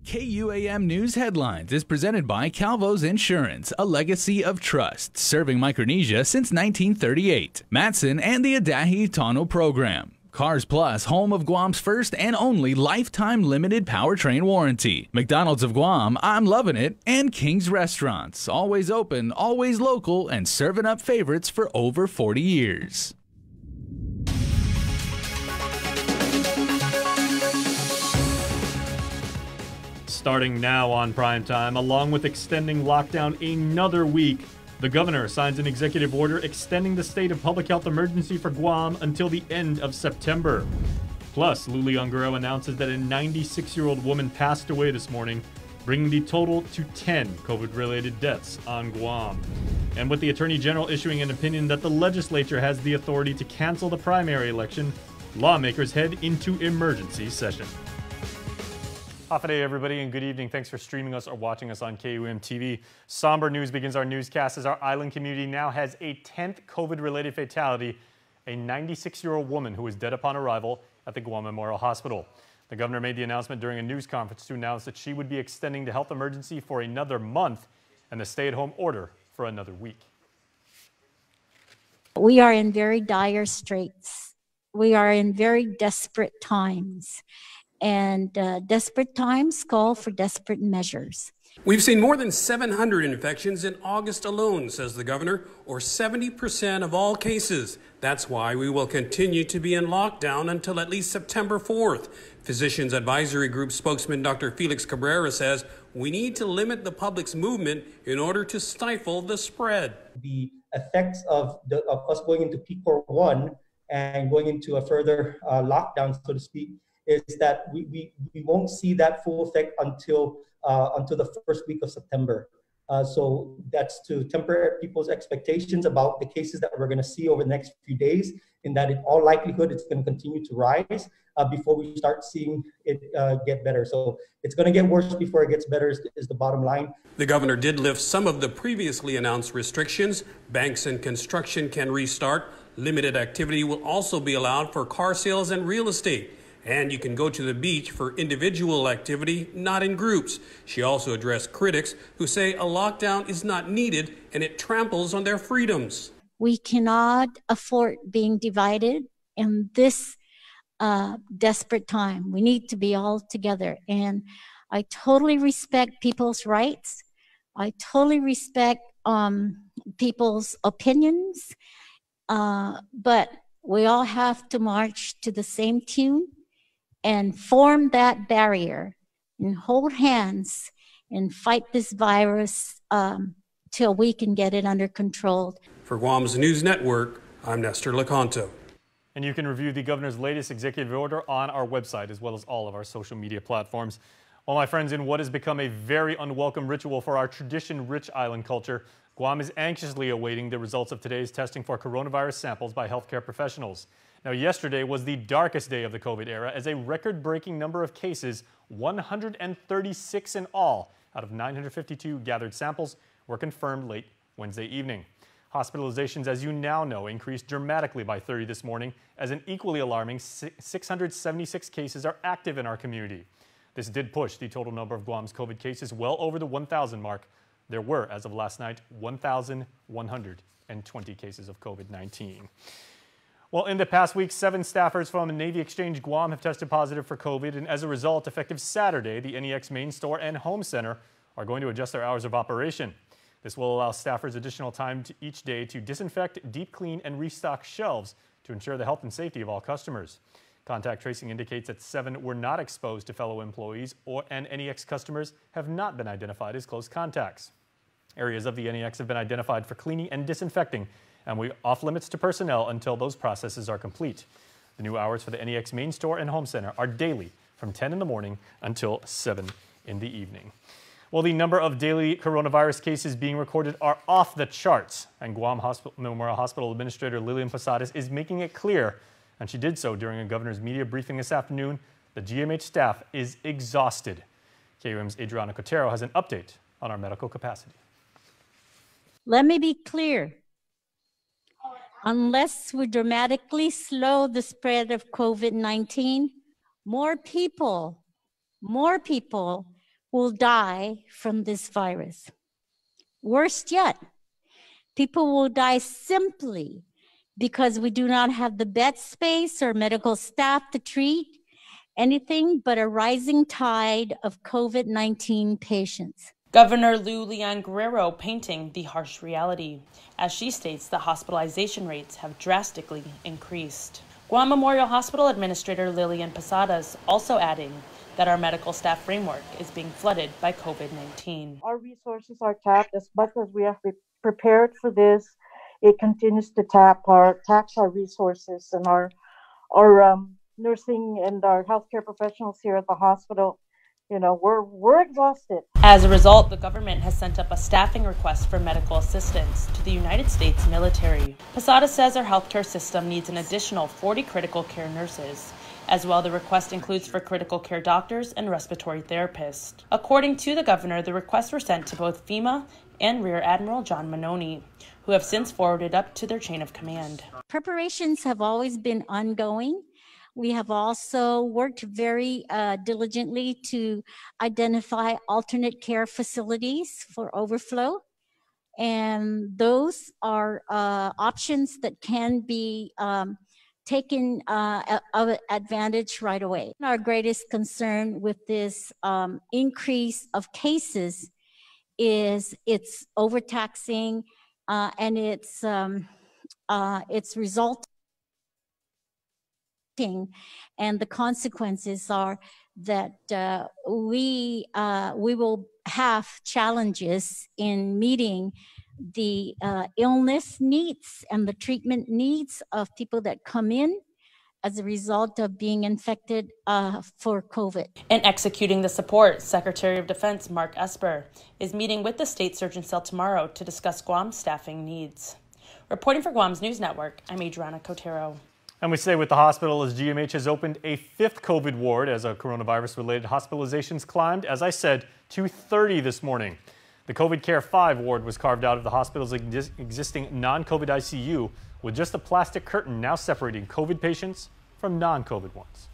KUAM News Headlines is presented by Calvo's Insurance, a legacy of trust, serving Micronesia since 1938. Matson and the Adahi Tano Program. Cars Plus, home of Guam's first and only lifetime limited powertrain warranty. McDonald's of Guam, I'm loving it. And King's Restaurants, always open, always local, and serving up favorites for over 40 years. Starting now on Primetime, along with extending lockdown another week, the governor signs an executive order extending the state of public health emergency for Guam until the end of September. Plus, Luli Ungaro announces that a 96-year-old woman passed away this morning, bringing the total to 10 COVID-related deaths on Guam. And with the Attorney General issuing an opinion that the legislature has the authority to cancel the primary election, lawmakers head into emergency session. Hafa day, everybody, and good evening. Thanks for streaming us or watching us on KUAM TV. Somber news begins our newscast as our island community now has a 10th COVID-related fatality, a 96-year-old woman who was dead upon arrival at the Guam Memorial Hospital. The governor made the announcement during a news conference to announce that she would be extending the health emergency for another month and the stay-at-home order for another week. We are in very dire straits. We are in very desperate times. And desperate times call for desperate measures. We've seen more than 700 infections in August alone, says the governor, or 70% of all cases. That's why we will continue to be in lockdown until at least September 4th. Physicians Advisory Group spokesman Dr. Felix Cabrera says we need to limit the public's movement in order to stifle the spread. The effects of us going into P4-1 and going into a further lockdown, so to speak, is that we won't see that full effect until the first week of September. So that's to temper people's expectations about the cases that we're going to see over the next few days, in that in all likelihood it's going to continue to rise before we start seeing it get better. So it's going to get worse before it gets better is the bottom line. The governor did lift some of the previously announced restrictions. Banks and construction can restart. Limited activity will also be allowed for car sales and real estate. And you can go to the beach for individual activity, not in groups. She also addressed critics who say a lockdown is not needed and it tramples on their freedoms. We cannot afford being divided in this desperate time. We need to be all together. And I totally respect people's rights. I totally respect people's opinions. But we all have to march to the same tune and form that barrier and hold hands and fight this virus till we can get it under control. For Guam's News Network, I'm Nestor Lecanto. And you can review the governor's latest executive order on our website as well as all of our social media platforms. Well, my friends, in what has become a very unwelcome ritual for our tradition-rich island culture, Guam is anxiously awaiting the results of today's testing for coronavirus samples by healthcare professionals. Now, yesterday was the darkest day of the COVID era as a record-breaking number of cases, 136 in all, out of 952 gathered samples, were confirmed late Wednesday evening. Hospitalizations, as you now know, increased dramatically by 30 this morning, as an equally alarming 676 cases are active in our community. This did push the total number of Guam's COVID cases well over the 1,000 mark. There were, as of last night, 1,120 cases of COVID-19. Well, in the past week, 7 staffers from Navy Exchange Guam have tested positive for COVID, and as a result, effective Saturday, the NEX main store and home center are going to adjust their hours of operation. This will allow staffers additional time each day to disinfect, deep clean, and restock shelves to ensure the health and safety of all customers. Contact tracing indicates that 7 were not exposed to fellow employees, and NEX customers have not been identified as close contacts. Areas of the NEX have been identified for cleaning and disinfecting, and we off limits to personnel until those processes are complete. The new hours for the NEX main store and home center are daily from 10 in the morning until 7 in the evening. Well, the number of daily coronavirus cases being recorded are off the charts, and Guam Memorial Hospital Administrator Lilian Posadas is making it clear, and she did so during a governor's media briefing this afternoon, the GMH staff is exhausted. KUAM's Adriana Cotero has an update on our medical capacity. Let me be clear. Unless we dramatically slow the spread of COVID-19, more people will die from this virus. Worst yet, people will die simply because we do not have the bed space or medical staff to treat anything but a rising tide of COVID-19 patients. Governor Lou Leon Guerrero painting the harsh reality. As she states, the hospitalization rates have drastically increased. Guam Memorial Hospital Administrator Lillian Posadas also adding that our medical staff framework is being flooded by COVID-19. Our resources are tapped as much as we have prepared for this. It continues to tax our resources and our nursing and our healthcare professionals here at the hospital. You know, we're exhausted. As a result, the government has sent up a staffing request for medical assistance to the United States military. Posada says our healthcare system needs an additional 40 critical care nurses. As well, the request includes for critical care doctors and respiratory therapists. According to the governor, the requests were sent to both FEMA and Rear Admiral John Manoni, who have since forwarded up to their chain of command. Preparations have always been ongoing. We have also worked very diligently to identify alternate care facilities for overflow. And those are options that can be taken advantage right away. Our greatest concern with this increase of cases is it's overtaxing and it's resulting, and the consequences are that we will have challenges in meeting the illness needs and the treatment needs of people that come in as a result of being infected for COVID. In executing the support, Secretary of Defense Mark Esper is meeting with the State Surgeon Cell tomorrow to discuss Guam's staffing needs. Reporting for Guam's News Network, I'm Adriana Cotero. And we stay with the hospital as GMH has opened a 5th COVID ward as coronavirus-related hospitalizations climbed, as I said, to 30 this morning. The COVID Care 5 ward was carved out of the hospital's existing non-COVID ICU with just a plastic curtain now separating COVID patients from non-COVID ones.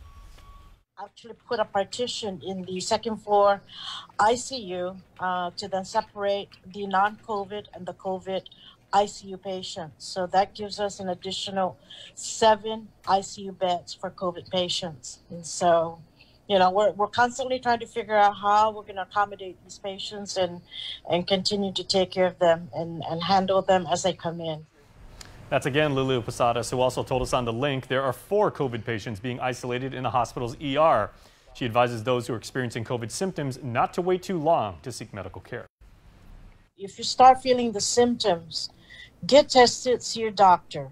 Actually put a partition in the second floor ICU to then separate the non-COVID and the COVID ICU patients. So that gives us an additional 7 ICU beds for COVID patients. And so, you know, we're constantly trying to figure out how we're going to accommodate these patients and continue to take care of them and handle them as they come in. That's again Lulu Posadas, who also told us on the link there are 4 COVID patients being isolated in the hospital's ER. She advises those who are experiencing COVID symptoms not to wait too long to seek medical care. If you start feeling the symptoms, get tested, see your doctor,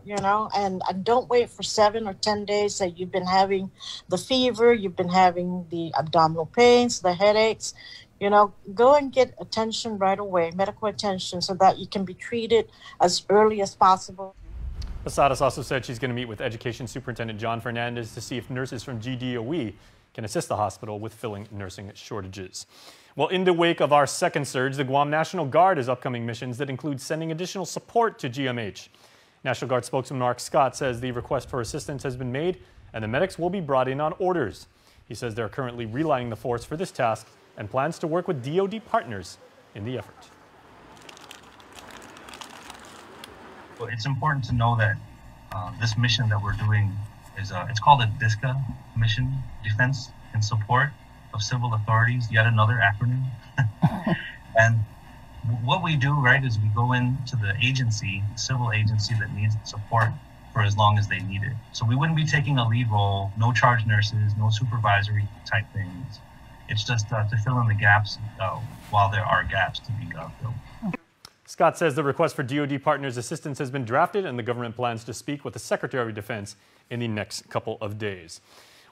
you know, and don't wait for 7 or 10 days that you've been having the fever, you've been having the abdominal pains, the headaches. You know, go and get attention right away, medical attention, so that you can be treated as early as possible. Posadas also said she's going to meet with Education Superintendent John Fernandez to see if nurses from GDOE can assist the hospital with filling nursing shortages. Well, in the wake of our second surge, the Guam National Guard has upcoming missions that include sending additional support to GMH. National Guard spokesman Mark Scott says the request for assistance has been made and the medics will be brought in on orders. He says they're currently realigning the force for this task and plans to work with DoD partners in the effort. Well, it's important to know that this mission that we're doing is it's called a DISCA mission, Defense in Support of Civil Authorities, yet another acronym. And what we do, right, is we go into the agency, civil agency that needs support for as long as they need it. So we wouldn't be taking a lead role, no charge nurses, no supervisory type things. It's just to fill in the gaps while there are gaps to be filled. Scott says the request for DoD partners assistance has been drafted and the government plans to speak with the Secretary of Defense in the next couple of days.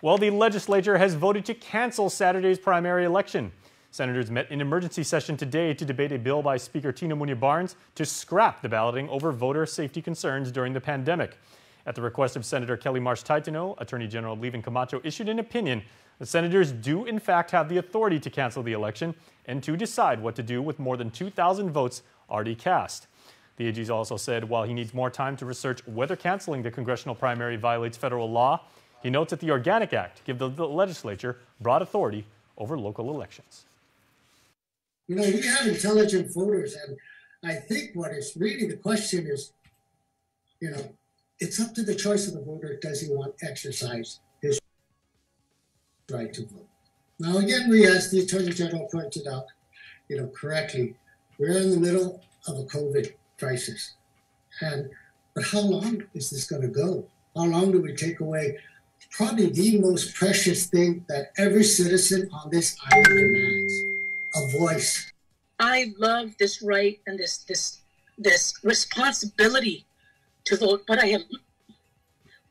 Well, the legislature has voted to cancel Saturday's primary election. Senators met in emergency session today to debate a bill by Speaker Tina Muñoz-Barnes to scrap the balloting over voter safety concerns during the pandemic. At the request of Senator Kelly Marsh-Taitano, Attorney General Levin Camacho issued an opinion that senators do in fact have the authority to cancel the election and to decide what to do with more than 2,000 votes already cast. The AG also said while he needs more time to research whether canceling the congressional primary violates federal law, he notes that the Organic Act gives the legislature broad authority over local elections. You know, we have intelligent voters, and I think what is really the question is, you know, it's up to the choice of the voter. Does he want to exercise his right to vote? Now, again, as the Attorney General pointed out, you know, correctly, we're in the middle of a COVID crisis. But how long is this going to go? How long do we take away probably the most precious thing that every citizen on this island demands? A voice. I love this right and this responsibility to vote, but I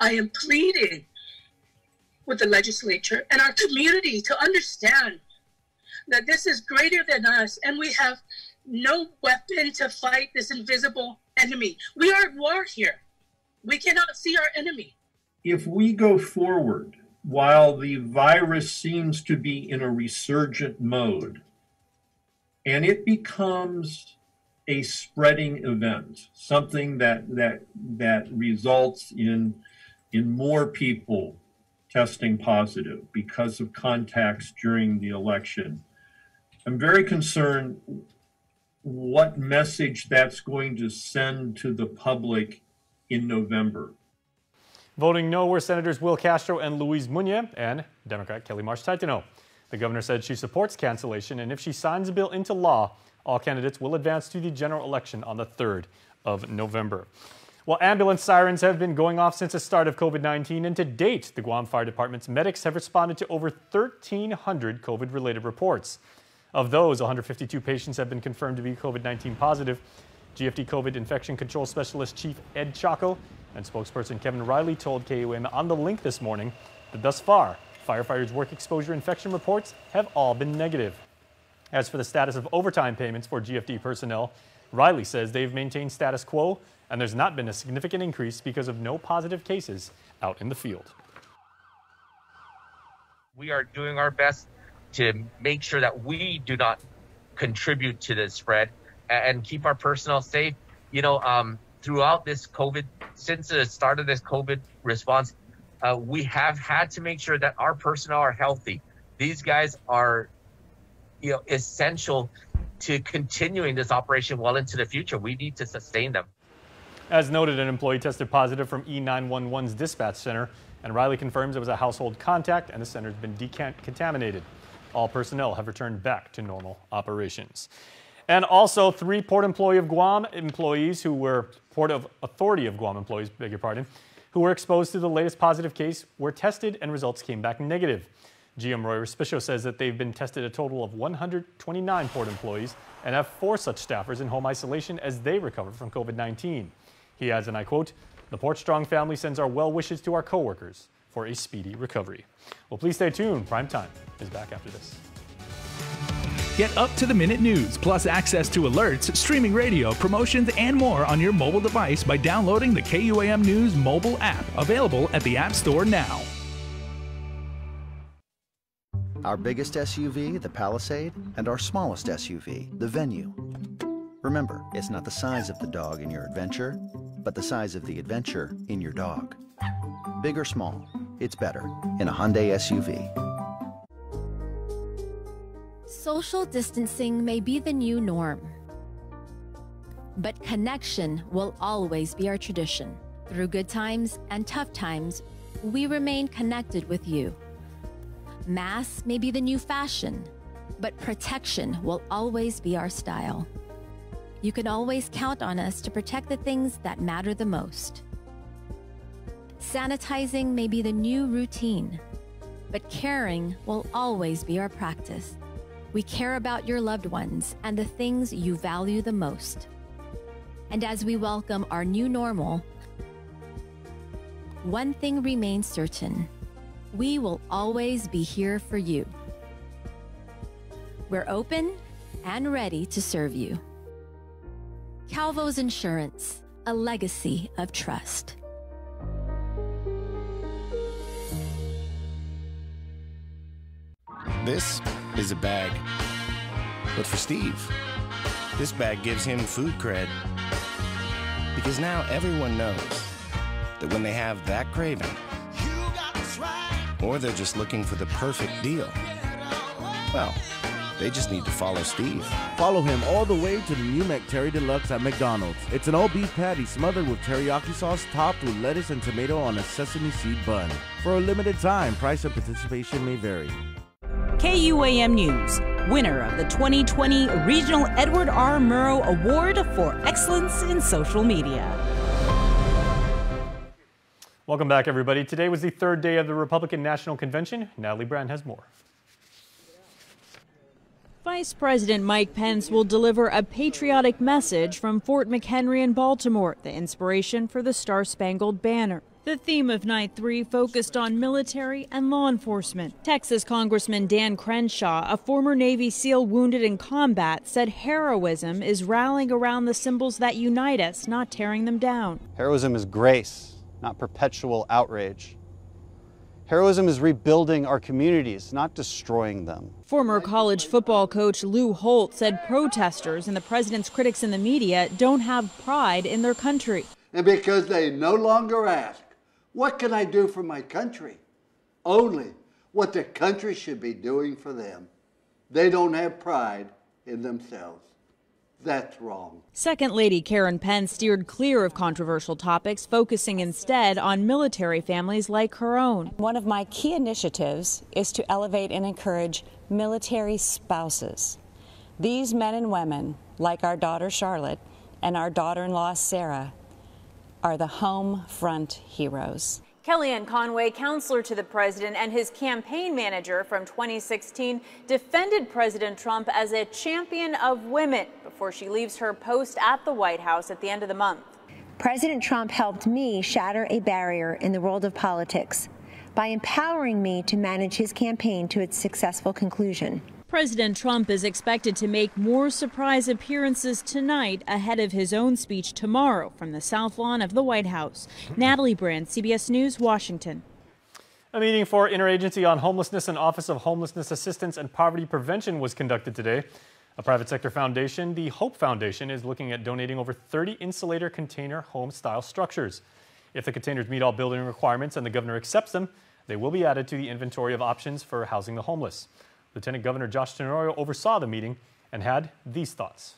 am pleading with the legislature and our community to understand that this is greater than us, and we have no weapon to fight this invisible enemy. We are at war here. We cannot see our enemy. If we go forward while the virus seems to be in a resurgent mode, and it becomes a spreading event, something that results in more people testing positive because of contacts during the election, I'm very concerned what message that's going to send to the public in November. Voting no were Senators Will Castro and Luis Muñe and Democrat Kelly Marsh-Titano. The governor said she supports cancellation, and if she signs the bill into law, all candidates will advance to the general election on the 3rd of November. Well, ambulance sirens have been going off since the start of COVID-19, and to date, the Guam Fire Department's medics have responded to over 1,300 COVID-related reports. Of those, 152 patients have been confirmed to be COVID-19 positive. GFD COVID Infection Control Specialist Chief Ed Chaco and spokesperson Kevin Riley told KUAM on The Link this morning that thus far, firefighters' work exposure infection reports have all been negative. As for the status of overtime payments for GFD personnel, Riley says they've maintained status quo and there's not been a significant increase because of no positive cases out in the field. We are doing our best to make sure that we do not contribute to the spread and keep our personnel safe. You know, throughout this COVID, since the start of this COVID response, we have had to make sure that our personnel are healthy. These guys are, you know, essential to continuing this operation well into the future. We need to sustain them. As noted, an employee tested positive from E911's dispatch center, and Riley confirms it was a household contact and the center has been decontaminated. All personnel have returned back to normal operations. And also, 3 Port Employee of Guam employees who were Port of Authority of Guam employees, beg your pardon, who were exposed to the latest positive case were tested and results came back negative. GM Roy Respicio says that they've been tested a total of 129 Port employees and have 4 such staffers in home isolation as they recover from COVID-19. He adds, and I quote, "The Port Strong family sends our well wishes to our coworkers for a speedy recovery." Well, please stay tuned. Prime Time is back after this. Get up-to-the-minute news, plus access to alerts, streaming radio, promotions, and more on your mobile device by downloading the KUAM News mobile app, available at the App Store now. Our biggest SUV, the Palisade, and our smallest SUV, the Venue. Remember, it's not the size of the dog in your adventure, but the size of the adventure in your dog. Big or small, it's better in a Hyundai SUV. Social distancing may be the new norm, but connection will always be our tradition. Through good times and tough times, we remain connected with you. Masks may be the new fashion, but protection will always be our style. You can always count on us to protect the things that matter the most. Sanitizing may be the new routine, but caring will always be our practice. We care about your loved ones and the things you value the most. And as we welcome our new normal, one thing remains certain: we will always be here for you. We're open and ready to serve you. Calvo's Insurance, a legacy of trust. This is a bag, but for Steve, this bag gives him food cred. Because now everyone knows that when they have that craving, or they're just looking for the perfect deal, Well, they just need to follow Steve. Follow him all the way to the new McTerry Deluxe at McDonald's. It's an all-beef patty smothered with teriyaki sauce topped with lettuce and tomato on a sesame seed bun. For a limited time, price and participation may vary. KUAM News, winner of the 2020 Regional Edward R. Murrow Award for Excellence in Social Media. Welcome back, everybody. Today was the third day of the Republican National Convention. Natalie Brand has more. Vice President Mike Pence will deliver a patriotic message from Fort McHenry in Baltimore, the inspiration for the Star-Spangled Banner. The theme of Night 3 focused on military and law enforcement. Texas Congressman Dan Crenshaw, a former Navy SEAL wounded in combat, said heroism is rallying around the symbols that unite us, not tearing them down. Heroism is grace, not perpetual outrage. Heroism is rebuilding our communities, not destroying them. Former college football coach Lou Holt said protesters and the president's critics in the media don't have pride in their country. And because they no longer ask, what can I do for my country? Only what the country should be doing for them. They don't have pride in themselves. That's wrong. Second Lady Karen Pence steered clear of controversial topics, focusing instead on military families like her own. One of my key initiatives is to elevate and encourage military spouses. These men and women, like our daughter Charlotte and our daughter-in-law Sarah, are the home front heroes. Kellyanne Conway, counselor to the president and his campaign manager from 2016, defended President Trump as a champion of women before she leaves her post at the White House at the end of the month. President Trump helped me shatter a barrier in the world of politics by empowering me to manage his campaign to its successful conclusion. President Trump is expected to make more surprise appearances tonight ahead of his own speech tomorrow from the South Lawn of the White House. Natalie Brand, CBS News, Washington. A meeting for Interagency on Homelessness and Office of Homelessness Assistance and Poverty Prevention was conducted today. A private sector foundation, the Hope Foundation, is looking at donating over 30 insulator container home-style structures. If the containers meet all building requirements and the governor accepts them, they will be added to the inventory of options for housing the homeless. Lieutenant Governor Josh Tenorio oversaw the meeting and had these thoughts.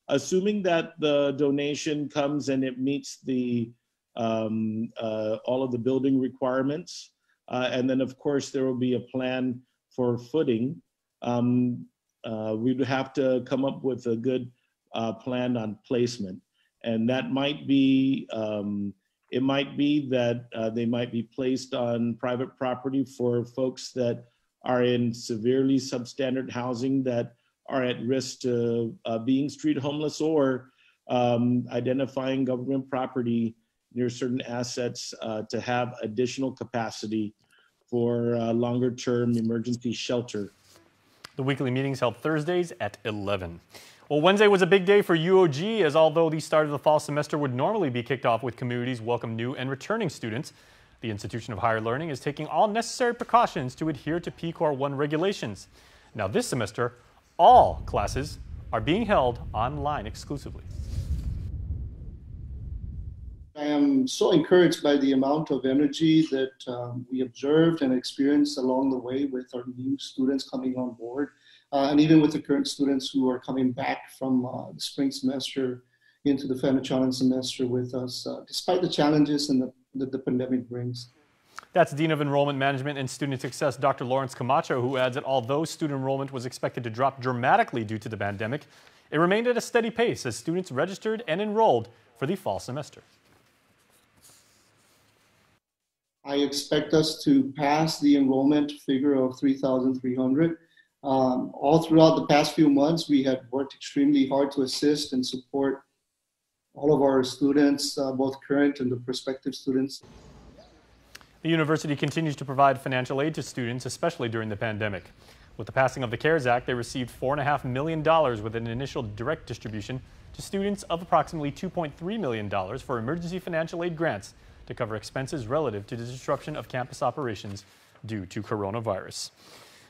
Assuming that the donation comes and it meets the all of the building requirements, and then of course there will be a plan for footing. We would have to come up with a good plan on placement, and that might be it might be that they might be placed on private property for folks that are in severely substandard housing that are at risk to being street homeless, or identifying government property near certain assets to have additional capacity for longer-term emergency shelter. The weekly meetings held Thursdays at 11. Well, Wednesday was a big day for UOG, as although the start of the fall semester would normally be kicked off with communities welcome new and returning students, the Institution of Higher Learning is taking all necessary precautions to adhere to PCOR 1 regulations. Now this semester, all classes are being held online exclusively. I am so encouraged by the amount of energy that we observed and experienced along the way with our new students coming on board, and even with the current students who are coming back from the spring semester into the Fenachon semester with us, despite the challenges and that the pandemic brings. That's Dean of Enrollment Management and Student Success, Dr. Lawrence Camacho, who adds that although student enrollment was expected to drop dramatically due to the pandemic, it remained at a steady pace as students registered and enrolled for the fall semester. I expect us to pass the enrollment figure of 3,300. All throughout the past few months, we had worked extremely hard to assist and support all of our students, both current and the prospective students. The university continues to provide financial aid to students, especially during the pandemic. With the passing of the CARES Act, they received $4.5 million with an initial direct distribution to students of approximately $2.3 million for emergency financial aid grants to cover expenses relative to the disruption of campus operations due to coronavirus.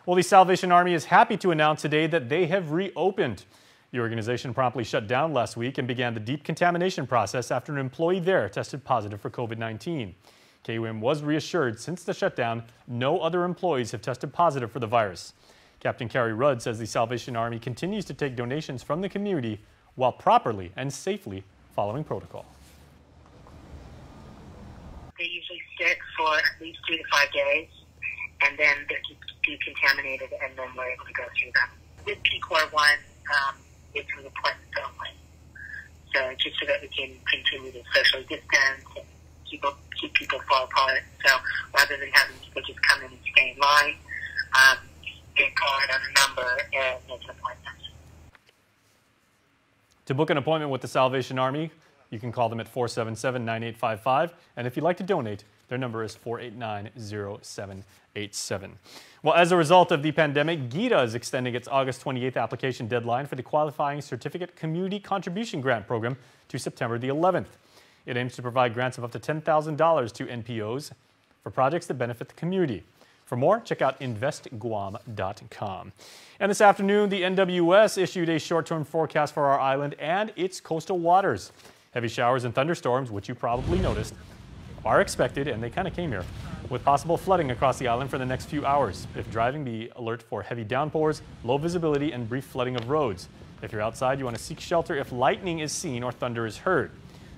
Well, the Salvation Army is happy to announce today that they have reopened. The organization promptly shut down last week and began the deep contamination process after an employee there tested positive for COVID-19. KUAM was reassured since the shutdown, no other employees have tested positive for the virus. Captain Carrie Rudd says the Salvation Army continues to take donations from the community while properly and safely following protocol. They usually sit for at least 3 to 5 days, and then they're decontaminated, and then we're able to go through them. With PCOR1, it's an appointment only. So just so that we can continue to socially distance and keep people far apart. So rather than having people just come in and stay in line, they call it on a number and make an appointment. To book an appointment with the Salvation Army, you can call them at 477-9855. And if you'd like to donate, their number is 489-0787. Well, as a result of the pandemic, GITA is extending its August 28th application deadline for the Qualifying Certificate Community Contribution Grant Program to September the 11th. It aims to provide grants of up to $10,000 to NPOs for projects that benefit the community. For more, check out investguam.com. And this afternoon, the NWS issued a short-term forecast for our island and its coastal waters. Heavy showers and thunderstorms, which you probably noticed, are expected, and they kind of came here, with possible flooding across the island for the next few hours. If driving, be alert for heavy downpours, low visibility, and brief flooding of roads. If you're outside, you want to seek shelter if lightning is seen or thunder is heard.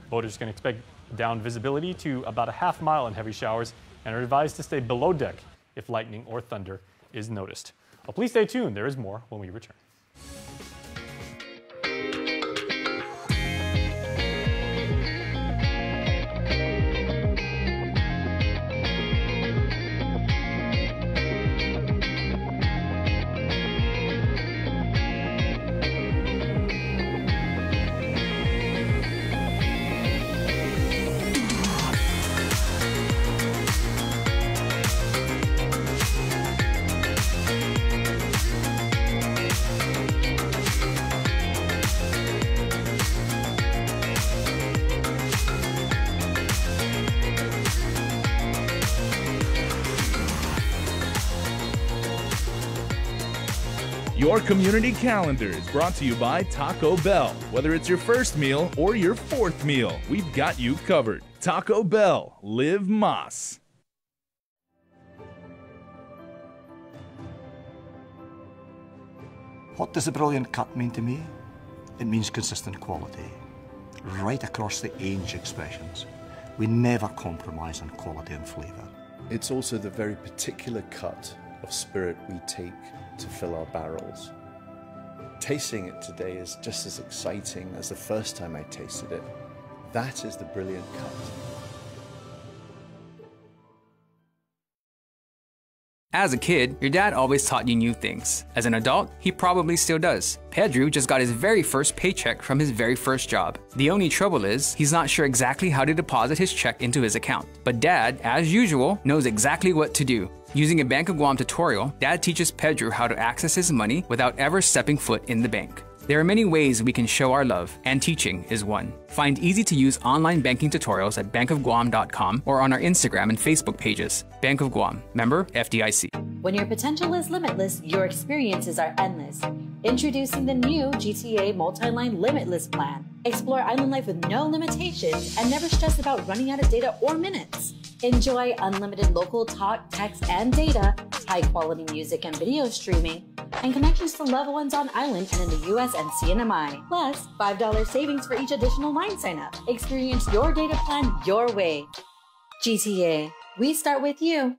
Boaters can expect down visibility to about a half mile in heavy showers and are advised to stay below deck if lightning or thunder is noticed. Well, please stay tuned. There is more when we return. Your community calendar is brought to you by Taco Bell. Whether it's your first meal or your fourth meal, we've got you covered. Taco Bell, live Más. What does a brilliant cut mean to me? It means consistent quality. Right across the age expressions. We never compromise on quality and flavour. It's also the very particular cut of spirit we take to fill our barrels. Tasting it today is just as exciting as the first time I tasted it. That is the brilliant cut. As a kid, your dad always taught you new things. As an adult, he probably still does. Pedro just got his very first paycheck from his very first job. The only trouble is, he's not sure exactly how to deposit his check into his account. But Dad, as usual, knows exactly what to do. Using a Bank of Guam tutorial, Dad teaches Pedro how to access his money without ever stepping foot in the bank. There are many ways we can show our love, and teaching is one. Find easy-to-use online banking tutorials at bankofguam.com or on our Instagram and Facebook pages. Bank of Guam, member FDIC. When your potential is limitless, your experiences are endless. Introducing the new GTA Multiline Limitless plan. Explore island life with no limitations and never stress about running out of data or minutes. Enjoy unlimited local talk, text, and data, high-quality music and video streaming, and connections to loved ones on island and in the US and CNMI. Plus, $5 savings for each additional line sign-up. Experience your data plan your way. GTA, we start with you.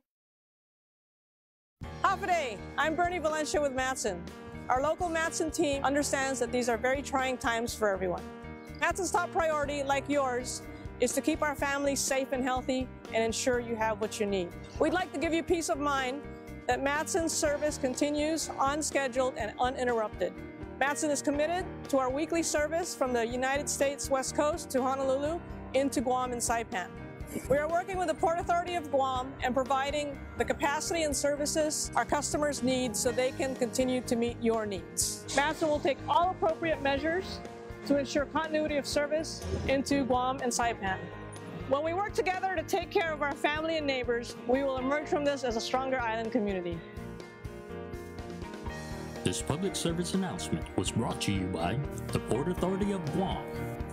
Hafa, I'm Bernie Valencia with Matson. Our local Matson team understands that these are very trying times for everyone. Matson's top priority, like yours, is to keep our families safe and healthy and ensure you have what you need. We'd like to give you peace of mind that Matson's service continues on schedule and uninterrupted. Matson is committed to our weekly service from the United States West Coast to Honolulu into Guam and Saipan. We are working with the Port Authority of Guam and providing the capacity and services our customers need so they can continue to meet your needs. Matson will take all appropriate measures to ensure continuity of service into Guam and Saipan. When we work together to take care of our family and neighbors, we will emerge from this as a stronger island community. This public service announcement was brought to you by the Port Authority of Guam,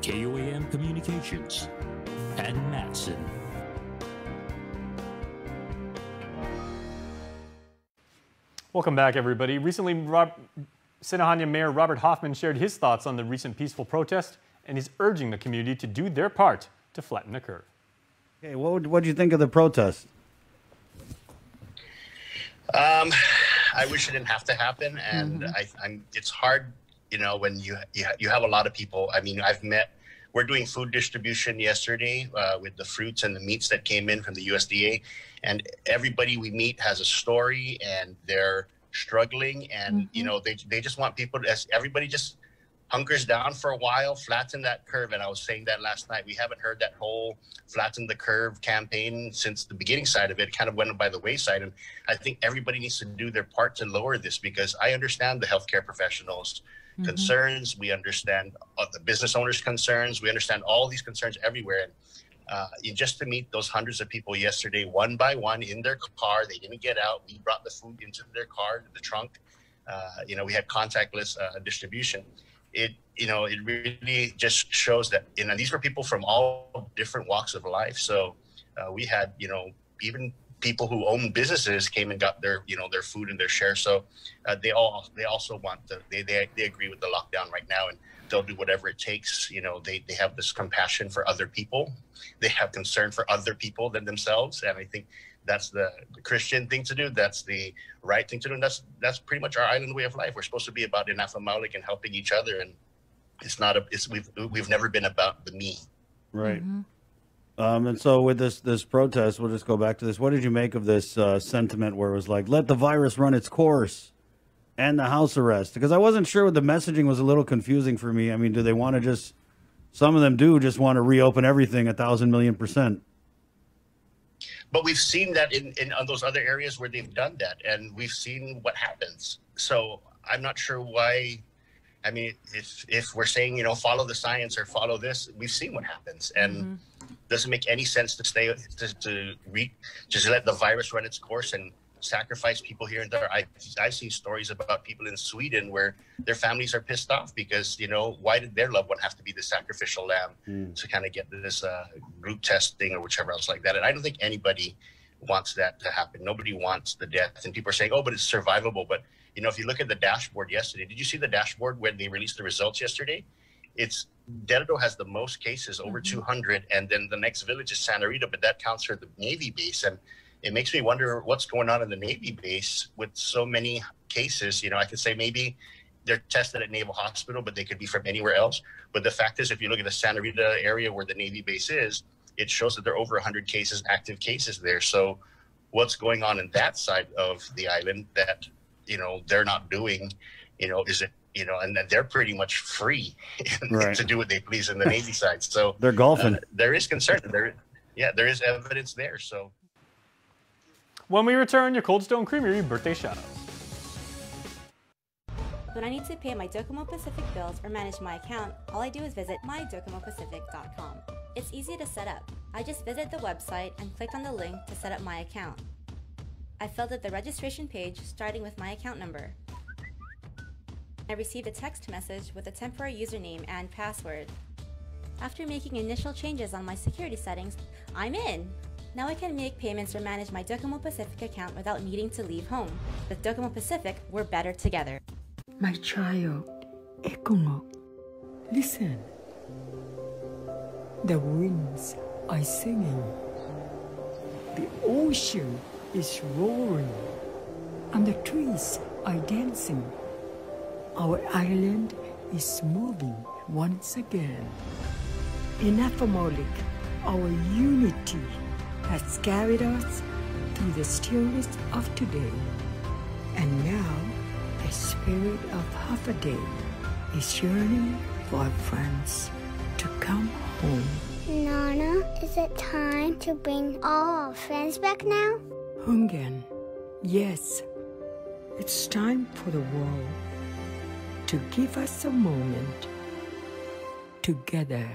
KUAM Communications, and Matson. Welcome back, everybody. Recently, Sinahanya Mayor Robert Hoffman shared his thoughts on the recent peaceful protest, and he's urging the community to do their part to flatten the curve. Okay, what do you think of the protest? I wish it didn't have to happen, and it's hard, you know, when you have a lot of people. I mean, we're doing food distribution yesterday with the fruits and the meats that came in from the USDA, and everybody we meet has a story, and they're struggling, and you know, they just want people to, everybody just hunkers down for a while, flatten that curve. And I was saying that last night. We haven't heard that whole flatten the curve campaign since the beginning side of it. It kind of went by the wayside. And I think everybody needs to do their part to lower this, because I understand the healthcare professionals' concerns. We understand the business owners' concerns. We understand all these concerns everywhere. And just to meet those hundreds of people yesterday, one by one in their car, they didn't get out. We brought the food into their car, the trunk. You know, we had contactless distribution. It really just shows that, you know, these were people from all different walks of life. So we had, you know, even people who own businesses came and got their, you know, their food and their share. So they also want they agree with the lockdown right now, and they'll do whatever it takes. You know, they have this compassion for other people. They have concern for other people than themselves. And I think that's the Christian thing to do. That's the right thing to do. And that's pretty much our island way of life. We're supposed to be about inafamalik and helping each other. And we've never been about the me. Right. And so with this protest, we'll just go back to this. What did you make of this sentiment where it was like, let the virus run its course and the house arrest? Because I wasn't sure what the messaging was a little confusing for me. I mean, do they want to some of them do just want to reopen everything 1,000,000,000%. But we've seen that in those other areas where they've done that, and we've seen what happens. So I'm not sure why. I mean, if we're saying, you know, follow the science or follow this, we've seen what happens, and doesn't make any sense to just let the virus run its course and sacrifice people here and there. I've seen stories about people in Sweden where their families are pissed off because, you know, why did their loved one have to be the sacrificial lamb to kind of get this group testing or whichever else like that? And I don't think anybody wants that to happen. Nobody wants the death. And people are saying, oh, but it's survivable. But, you know, if you look at the dashboard yesterday, did you see the dashboard when they released the results yesterday? It's Deredo has the most cases, over 200, and then the next village is Santa Rita, but that counts for the Navy base. And it makes me wonder what's going on in the Navy base with so many cases. You know, I could say maybe they're tested at Naval Hospital, but they could be from anywhere else. But the fact is, if you look at the Santa Rita area where the Navy base is, it shows that there are over 100 cases, active cases there. So what's going on in that side of the island that, you know, they're not doing, you know, is it, you know, and they're pretty much free to do what they please in the Navy side. So they're golfing. There is concern. There is evidence there. So. When we return, your Cold Stone Creamery birthday shout-out. When I need to pay my Docomo Pacific bills or manage my account, all I do is visit mydocomopacific.com. It's easy to set up. I just visit the website and click on the link to set up my account. I filled out the registration page starting with my account number. I received a text message with a temporary username and password. After making initial changes on my security settings, I'm in! Now I can make payments or manage my Docomo Pacific account without needing to leave home. With Docomo Pacific, we're better together. My child, Econo, listen. The winds are singing. The ocean is roaring. And the trees are dancing. Our island is moving once again. Inafamalik, our unity has carried us through the stillness of today. And now, the spirit of half a day is yearning for our friends to come home. Nana, is it time to bring all our friends back now? Hungen, yes. It's time for the world to give us a moment together.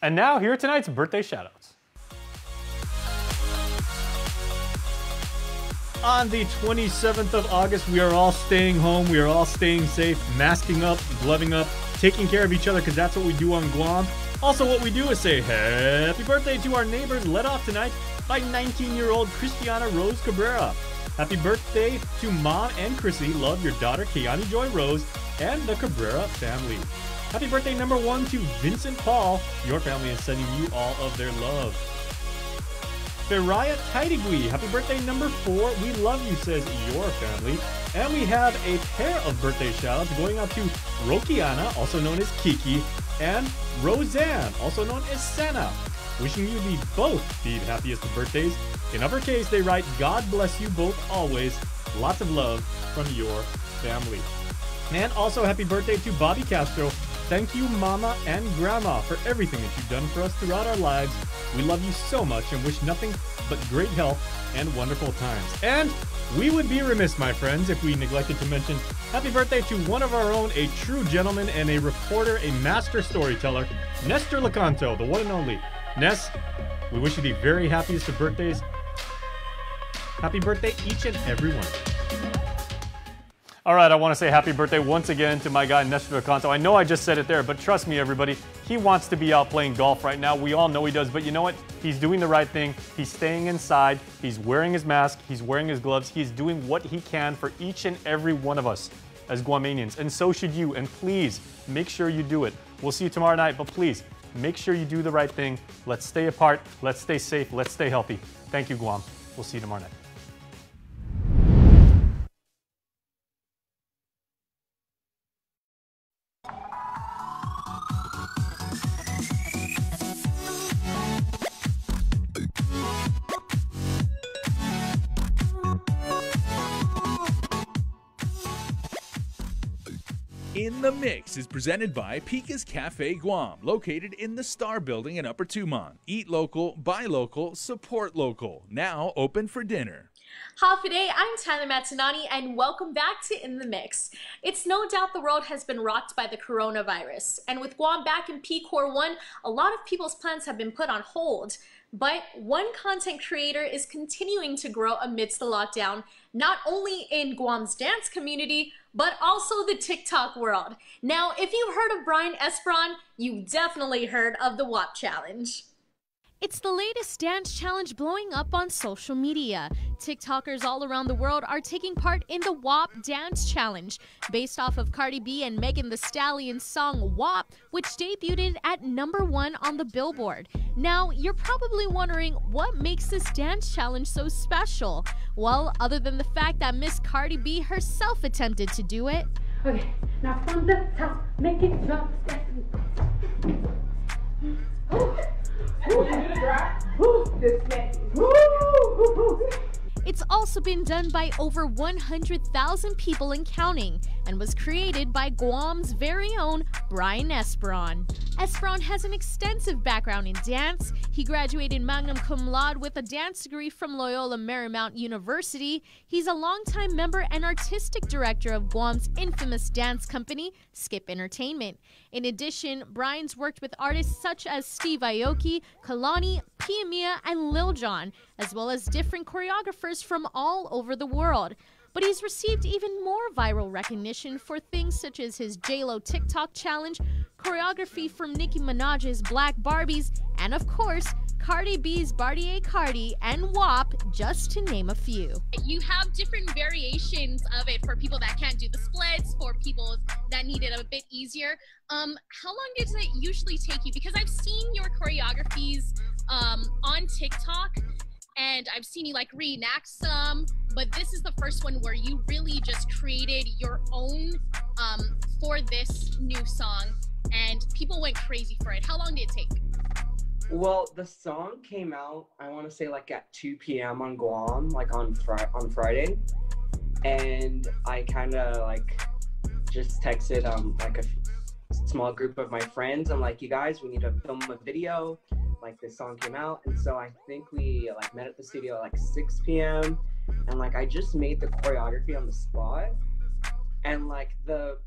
And now, here are tonight's birthday shoutouts. On the 27th of August, we are all staying home. We are all staying safe, masking up, gloving up, taking care of each other because that's what we do on Guam. Also, what we do is say happy birthday to our neighbors, led off tonight by 19-year-old Christiana Rose Cabrera. Happy birthday to Mom and Chrissy. Love your daughter, Keani Joy Rose, and the Cabrera family. Happy birthday number 1 to Vincent Paul. Your family is sending you all of their love. Feraya Taitigui, happy birthday number 4. We love you, says your family. And we have a pair of birthday shoutouts going out to Rokiana, also known as Kiki, and Roseanne, also known as Senna. Wishing you both the happiest of birthdays. In uppercase, they write, God bless you both always. Lots of love from your family. And also happy birthday to Bobby Castro. Thank you, Mama and Grandma, for everything that you've done for us throughout our lives. We love you so much and wish nothing but great health and wonderful times. And we would be remiss, my friends, if we neglected to mention happy birthday to one of our own, a true gentleman and a reporter, a master storyteller, Nestor Lecanto, the one and only. Ness, we wish you the very happiest of birthdays. Happy birthday, each and every one. All right, I want to say happy birthday once again to my guy, Nestor Lecanto. I know I just said it there, but trust me, everybody, he wants to be out playing golf right now. We all know he does, but you know what? He's doing the right thing. He's staying inside. He's wearing his mask. He's wearing his gloves. He's doing what he can for each and every one of us as Guamanians, and so should you. And please, make sure you do it. We'll see you tomorrow night, but please, make sure you do the right thing. Let's stay apart. Let's stay safe. Let's stay healthy. Thank you, Guam. We'll see you tomorrow night. In the Mix is presented by Pika's Cafe Guam, located in the Star Building in Upper Tumon. Eat local, buy local, support local. Now open for dinner. Happy day, I'm Tyler Matsunani, and welcome back to In the Mix. It's no doubt the world has been rocked by the coronavirus, and with Guam back in PCOR 1, a lot of people's plans have been put on hold. But one content creator is continuing to grow amidst the lockdown, not only in Guam's dance community, but also the TikTok world. Now, if you've heard of Brian Esperon, you've definitely heard of the WAP Challenge. It's the latest dance challenge blowing up on social media. TikTokers all around the world are taking part in the WAP Dance Challenge, based off of Cardi B and Megan Thee Stallion's song WAP, which debuted at #1 on the Billboard. Now, you're probably wondering what makes this dance challenge so special. Well, other than the fact that Miss Cardi B herself attempted to do it. Okay, now from the top, make it drop. It's also been done by over 100,000 people and counting, and was created by Guam's very own Brian Esperon. Esperon has an extensive background in dance. He graduated magna cum laude with a dance degree from Loyola Marymount University. He's a longtime member and artistic director of Guam's infamous dance company, Skip Entertainment. In addition, Brian's worked with artists such as Steve Aoki, Kalani, Pia Mia, and Lil Jon, as well as different choreographers from all over the world. But he's received even more viral recognition for things such as his J-Lo TikTok challenge, choreography from Nicki Minaj's Black Barbies, and of course, Cardi B's Bartier Cardi and WAP, just to name a few. You have different variations of it for people that can't do the splits, for people that need it a bit easier. How long does it usually take you? Because I've seen your choreographies on TikTok, and I've seen you like reenact some, but this is the first one where you really just created your own for this new song, and people went crazy for it. How long did it take? Well, the song came out, I want to say like at 2 p.m. on Guam, like on Friday, and I kind of like just texted like a small group of my friends. I'm like, you guys, we need to film a video. Like this song came out, and so I think we like met at the studio at like 6 p.m. and like I just made the choreography on the spot, and like the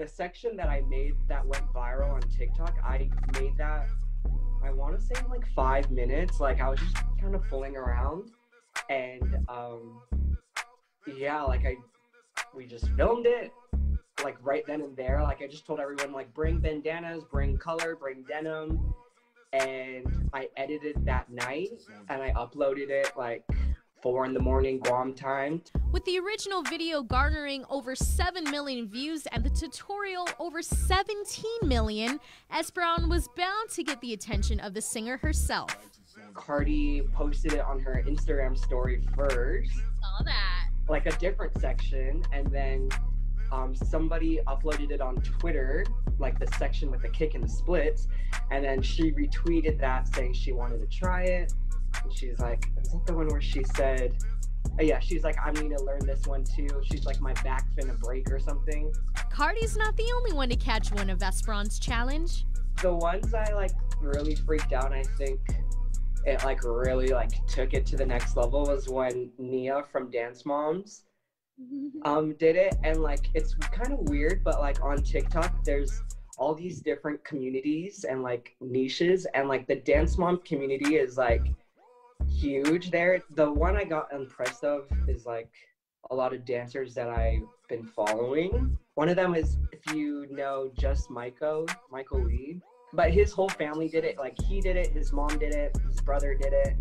section that I made that went viral on TikTok, I made that I want to say like 5 minutes. Like I was just kind of fooling around, and yeah, like we just filmed it like right then and there. Like I just told everyone like bring bandanas, bring color, bring denim, and I edited that night and I uploaded it like 4 in the morning Guam time. With the original video garnering over 7 million views and the tutorial over 17 million, Esperon was bound to get the attention of the singer herself. Cardi posted it on her Instagram story first. Saw that. Like a different section, and then somebody uploaded it on Twitter, like the section with the kick and the splits, and then she retweeted that saying she wanted to try it. And she's like, is that the one where she said, yeah, she's like, I need to learn this one too. She's like, my back finna break or something. Cardi's not the only one to catch one of Esperon's challenge. The ones I like really freaked out, I think it like really like took it to the next level, was when Nia from Dance Moms did it. And like it's kind of weird, but like on TikTok there's all these different communities and like niches, and like the Dance Mom community is like huge there. The one I got impressed of is like a lot of dancers that I've been following. One of them is, if you know, Just Michael Lee, but his whole family did it. Like he did it, his mom did it, his brother did it.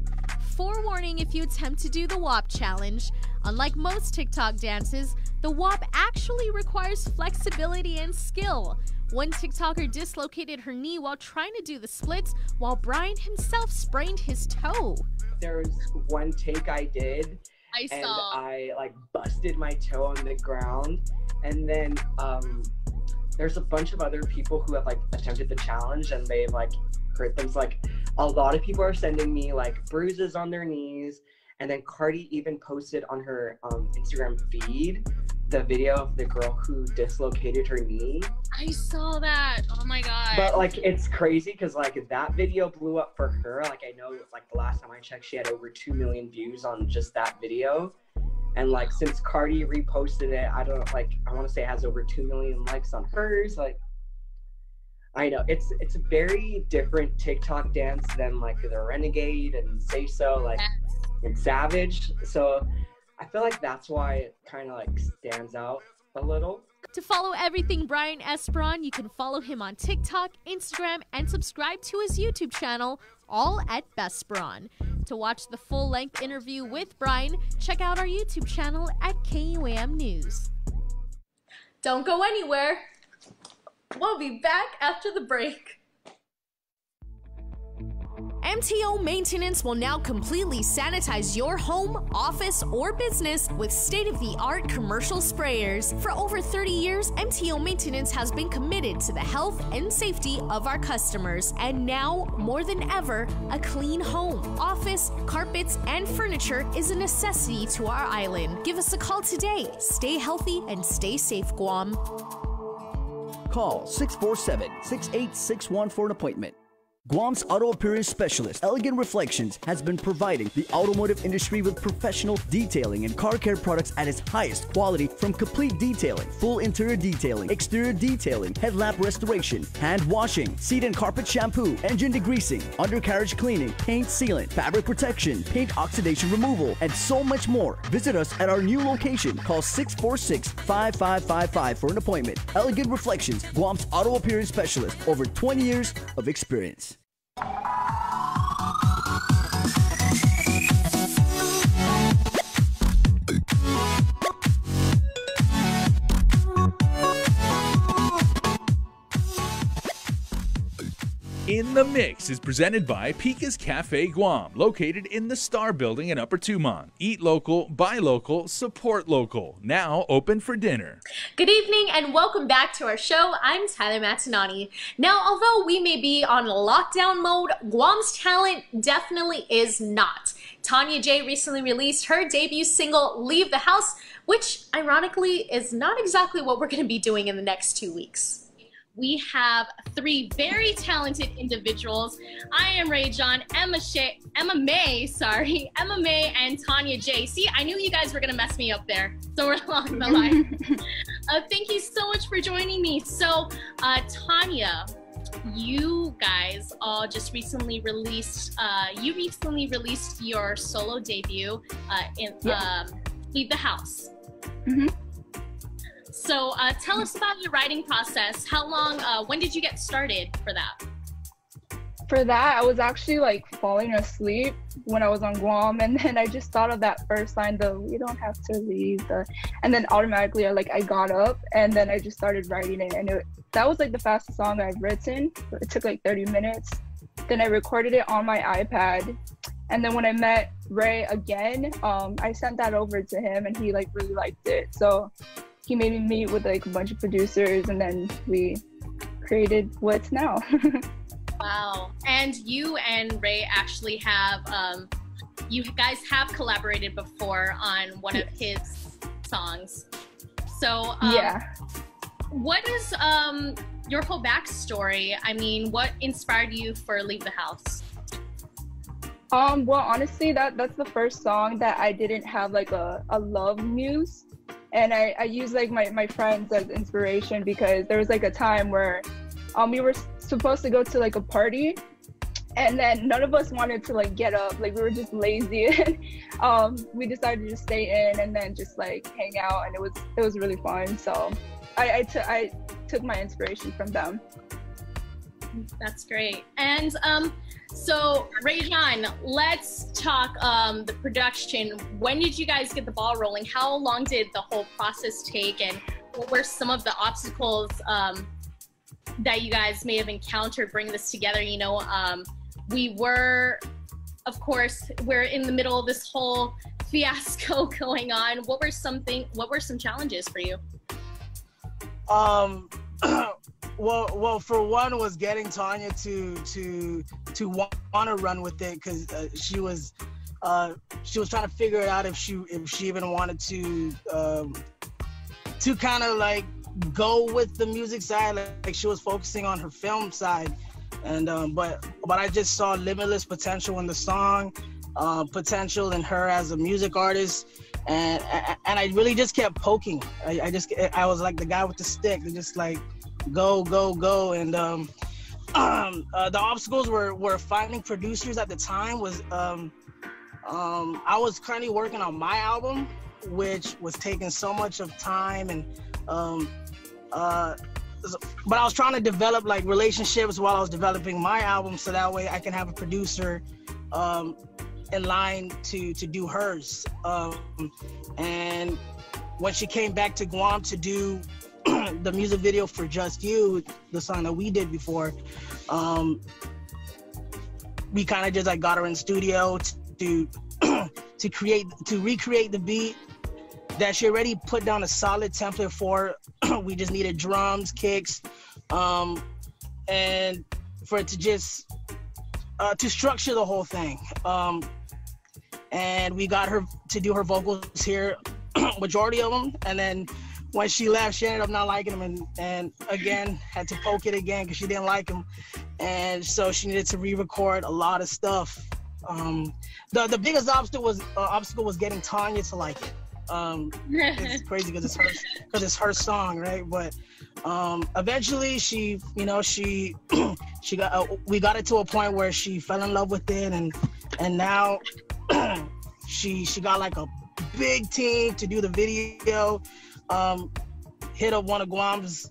Forewarning if you attempt to do the WAP challenge. Unlike most TikTok dances, the WAP actually requires flexibility and skill. One TikToker dislocated her knee while trying to do the splits, while Brian himself sprained his toe. There was one take I did, and I like busted my toe on the ground, and then there's a bunch of other people who have like attempted the challenge and they've like hurt them. So, like a lot of people are sending me like bruises on their knees, and then Cardi even posted on her Instagram feed the video of the girl who dislocated her knee. I saw that. Oh my god. But like it's crazy because like that video blew up for her. Like I know like the last time I checked she had over 2 million views on just that video. And like since Cardi reposted it, I don't like, I want to say it has over 2 million likes on hers. Like I know it's a very different TikTok dance than like the Renegade and Say So, like and Savage. So I feel like that's why it kind of like stands out a little. To follow everything Brian Esperon, you can follow him on TikTok, Instagram, and subscribe to his YouTube channel, all at Besperon. To watch the full-length interview with Brian, check out our YouTube channel at KUAM News. Don't go anywhere. We'll be back after the break. MTO Maintenance will now completely sanitize your home, office, or business with state-of-the-art commercial sprayers. For over 30 years, MTO Maintenance has been committed to the health and safety of our customers. And now, more than ever, a clean home, office, carpets, and furniture is a necessity to our island. Give us a call today. Stay healthy and stay safe, Guam. Call 647-6861 for an appointment. Guam's auto appearance specialist, Elegant Reflections, has been providing the automotive industry with professional detailing and car care products at its highest quality, from complete detailing, full interior detailing, exterior detailing, headlamp restoration, hand washing, seat and carpet shampoo, engine degreasing, undercarriage cleaning, paint sealant, fabric protection, paint oxidation removal, and so much more. Visit us at our new location. Call 646-5555 for an appointment. Elegant Reflections, Guam's auto appearance specialist, over 20 years of experience. In the Mix is presented by Pika's Cafe Guam, located in the Star Building in Upper Tumon. Eat local, buy local, support local. Now open for dinner. Good evening and welcome back to our show. I'm Tyler Matinani. Now, although we may be on lockdown mode, Guam's talent definitely is not. Tanya J recently released her debut single, Leave the House, which ironically is not exactly what we're going to be doing in the next 2 weeks. We have 3 very talented individuals. I am Ray John, Emma May, and Tanya J. See, I knew you guys were gonna mess me up there, so we're along the line. Thank you so much for joining me. So, Tanya, you guys all just recently released, your solo debut Leave the House. So tell us about your writing process. How long, when did you get started for that? For that, I was actually like falling asleep when I was on Guam, and then I just thought of that first line, the "we don't have to leave," and then automatically I got up and then I just started writing it, and that was like the fastest song I've written. It took like 30 minutes. Then I recorded it on my iPad, and then when I met Ray again, I sent that over to him, and he like really liked it. So he made me meet with like a bunch of producers, and then we created what's now. Wow. And you and Ray actually have, you guys have collaborated before on one of his songs. So what is your whole backstory? I mean, what inspired you for Leave the House? Well, honestly, that's the first song that I didn't have like a love muse. And I used like my friends as inspiration, because there was like a time where we were supposed to go to like a party, and then none of us wanted to like get up, like we were just lazy. We decided to just stay in and then just like hang out, and it was really fun. So I took my inspiration from them. That's great. And so Ray-John, let's talk the production. When did you guys get the ball rolling? How long did the whole process take, and what were some of the obstacles that you guys may have encountered bringing this together? You know, we're in the middle of this whole fiasco going on. What were some challenges for you? Well, for one was getting Tanya to want to run with it, because she was trying to figure it out if she even wanted to kind of like go with the music side, like she was focusing on her film side. And but I just saw limitless potential in the song, potential in her as a music artist, and I really just kept poking. I was like the guy with the stick, and just like go. And the obstacles were finding producers at the time. I was currently working on my album, which was taking so much of time, and but I was trying to develop like relationships while I was developing my album, so that way I can have a producer in line to do hers. And when she came back to Guam to do the music video for Just You, the song that we did before, we kind of just like got her in studio to recreate the beat that she already put down a solid template for. We just needed drums, kicks, and for it to just to structure the whole thing. And we got her to do her vocals here, majority of them. And then when she left, she ended up not liking them, and again had to poke it again because she didn't like them, and so she needed to re-record a lot of stuff. The biggest obstacle was getting Tanya to like it. It's crazy because it's her song, right? But eventually she got we got it to a point where she fell in love with it, and now she got like a big team to do the video. Hit up one of Guam's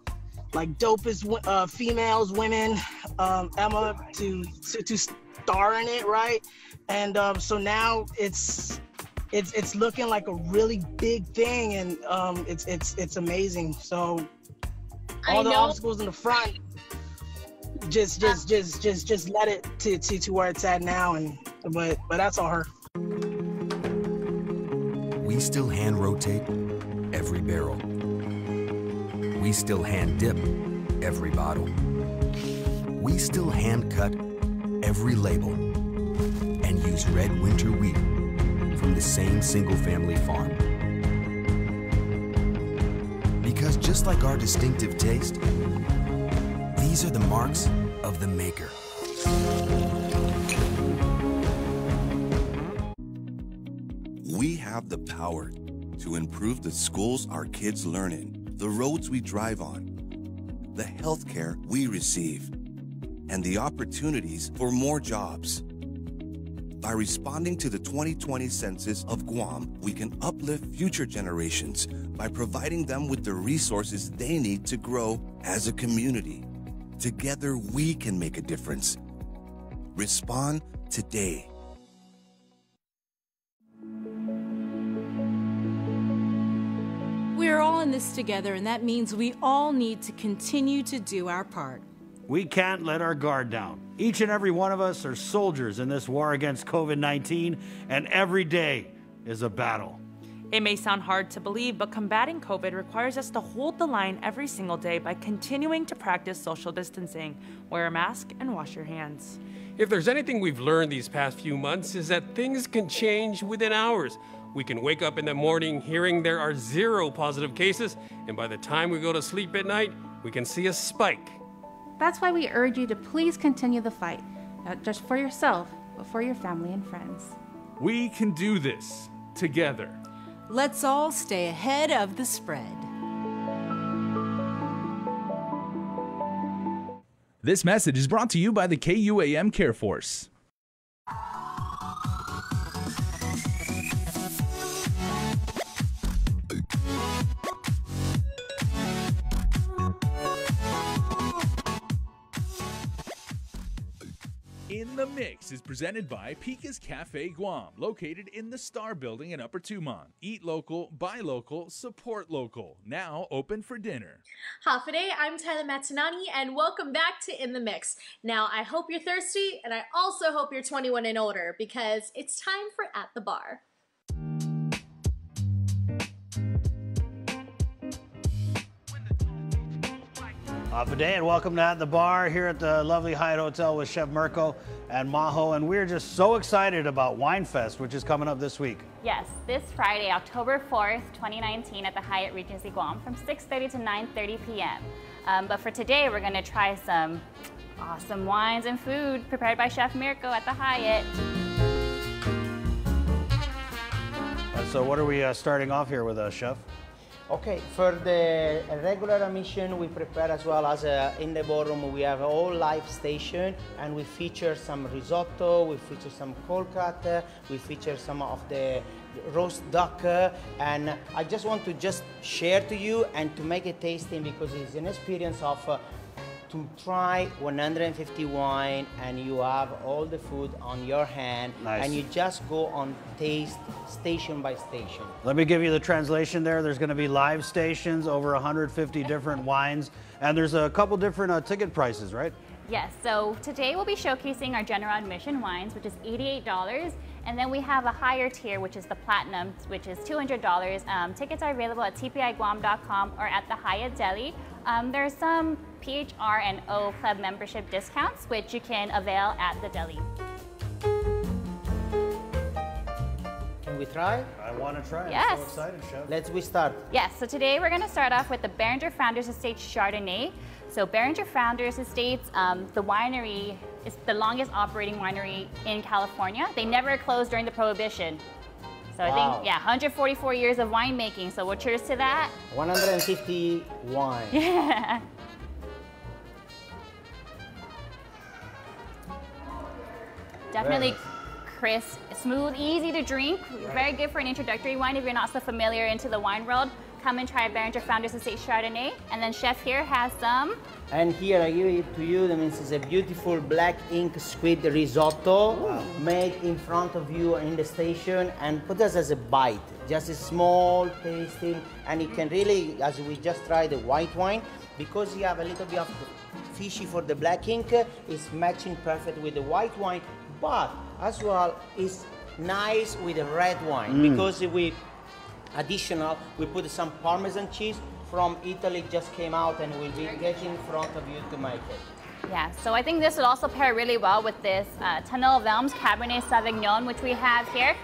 like dopest women, Emma, to star in it, right? And so now it's looking like a really big thing, and it's amazing. So all the obstacles in the front, just let it to where it's at now, and but that's all her. We still hand rotate every barrel. We still hand dip every bottle. We still hand cut every label and use red winter wheat from the same single-family farm. Because just like our distinctive taste, these are the marks of the maker. We have the power to improve the schools our kids learn in, the roads we drive on, the healthcare we receive, and the opportunities for more jobs. By responding to the 2020 census of Guam, we can uplift future generations by providing them with the resources they need to grow as a community. Together, we can make a difference. Respond today. We're all in this together, and that means we all need to continue to do our part. We can't let our guard down. Each and every one of us are soldiers in this war against COVID-19, and every day is a battle. It may sound hard to believe, but combating COVID requires us to hold the line every single day by continuing to practice social distancing, wear a mask, and wash your hands. If there's anything we've learned these past few months is that things can change within hours. We can wake up in the morning hearing there are 0 positive cases, and by the time we go to sleep at night, we can see a spike. That's why we urge you to please continue the fight, not just for yourself, but for your family and friends. We can do this together. Let's all stay ahead of the spread. This message is brought to you by the KUAM Care Force. In the Mix is presented by Pika's Cafe Guam, located in the Star Building in Upper Tumon. Eat local, buy local, support local. Now open for dinner. Hafaday, I'm Tyler Matanani, and welcome back to In the Mix. Now, I hope you're thirsty, and I also hope you're 21 and older, because it's time for At the Bar. Good day and welcome to At the Bar here at the lovely Hyatt Hotel with Chef Mirko and Maho, and we're just so excited about Wine Fest, which is coming up this week. Yes, this Friday, October 4th, 2019 at the Hyatt Regency Guam from 6:30 to 9:30 p.m. But for today, we're going to try some awesome wines and food prepared by Chef Mirko at the Hyatt. So what are we starting off here with, Chef? Okay, for the regular admission, we prepare as well as in the ballroom, we have a whole live station, and we feature some risotto, we feature some cold cut, we feature some of the roast duck, and I just want to just share to you and to make it tasting, because it's an experience of to try 150 wine and you have all the food on your hand. Nice. And you just go on taste station by station. Let me give you the translation there. There's going to be live stations, over 150 different wines, and there's a couple different ticket prices, right? Yes, so today we'll be showcasing our general admission wines, which is $88, and then we have a higher tier, which is the Platinum, which is $200. Tickets are available at tpiguam.com or at the Hyatt Deli. There's some PHR and O Club membership discounts, which you can avail at the deli. Can we try? I want to try. Yes. I'm so excited, Chef. Let's start. Yes, so today we're going to start off with the Beringer Founders Estate Chardonnay. So Beringer Founders Estates, the winery is the longest operating winery in California. They never closed during the Prohibition. So I think, yeah, 144 years of winemaking. So we'll cheers to that. 150 wine. Yeah. Definitely crisp, smooth, easy to drink. Very good for an introductory wine if you're not so familiar into the wine world. Come and try Beringer Founders Estate Chardonnay. And then Chef here has some. And here I give it to you. That means it's a beautiful black ink squid risotto made in front of you in the station, and put this as a bite. Just a small tasting, and it can really, as we just tried the white wine, because you have a little bit of fishy for the black ink, it's matching perfect with the white wine, but as well it's nice with the red wine because we put some Parmesan cheese from Italy, just came out, and we'll be getting in front of you to make it. Yeah, so I think this would also pair really well with this Tunnel of Elms Cabernet Sauvignon, which we have here.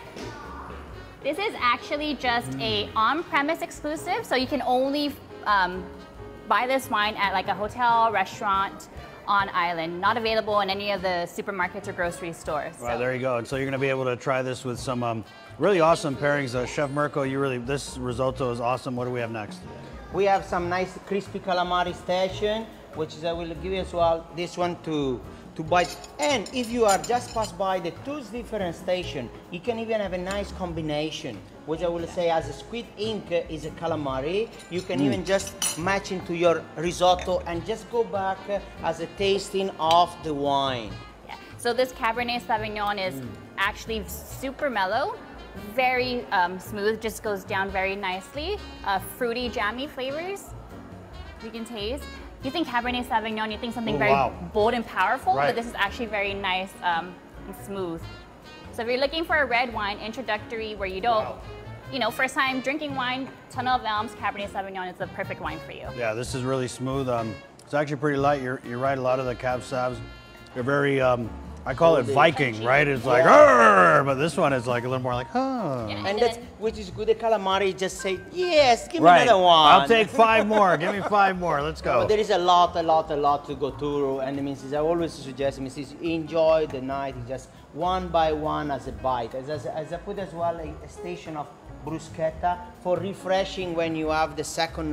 This is actually just a on-premise exclusive, so you can only buy this wine at like a hotel, restaurant, on island, not available in any of the supermarkets or grocery stores. Right, there you go. And so you're going to be able to try this with some really awesome pairings. Chef Mirko, this risotto is awesome. What do we have next? We have some nice crispy calamari station which is I will give you as well this one to bite. And if you are just pass by the two different stations, you can even have a nice combination, which I will say as a squid ink is a calamari. You can even just match into your risotto and just go back as a tasting of the wine. Yeah. So this Cabernet Sauvignon is actually super mellow, very smooth, just goes down very nicely. Fruity, jammy flavors you can taste. You think Cabernet Sauvignon, you think something very bold and powerful, but this is actually very nice and smooth. So if you're looking for a red wine, introductory, where you don't, you know, first time drinking wine, Tunnel of Elms Cabernet Sauvignon is the perfect wine for you. Yeah, this is really smooth. It's actually pretty light. You're right, a lot of the Cab Savs, they're very, I call it Viking, right? It's like, "Arr!" But this one is like a little more like, oh. Yeah, and that's, which is good, the calamari, just say, yes, give me another one. I'll take 5 more, give me 5 more, let's go. But there is a lot to go through, and it means I always suggest, enjoy the night, just one by one as a bite. As I put as well a station of bruschetta for refreshing when you have the second